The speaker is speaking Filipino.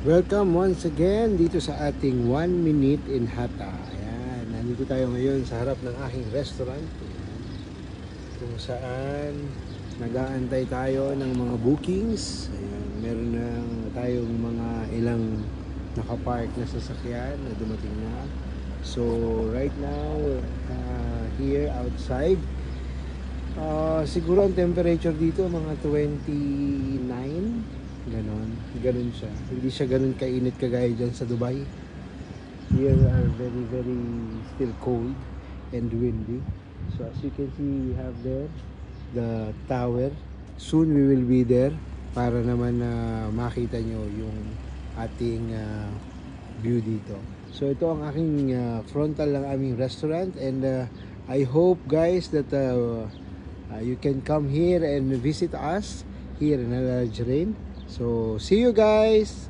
Welcome once again dito sa ating 1 Minute in Hata. Ayan, nandito tayo ngayon sa harap ng aking restaurant. Ayan, kung saan nag-aantay tayo ng mga bookings. Ayan, meron na tayong mga ilang nakapark na sasakyan na dumating na. So right now, here outside, siguro ang temperature dito mga 29. Ganon siya. Hindi siya ganon kainit kagaya dyan sa Dubai. Here are very still cold and windy. So as you can see, we have there the tower. Soon we will be there para naman na makita nyo yung ating view dito. So ito ang aking frontal ng aming restaurant, and I hope guys that you can come here and visit us here in Al Ajrain. So see you guys.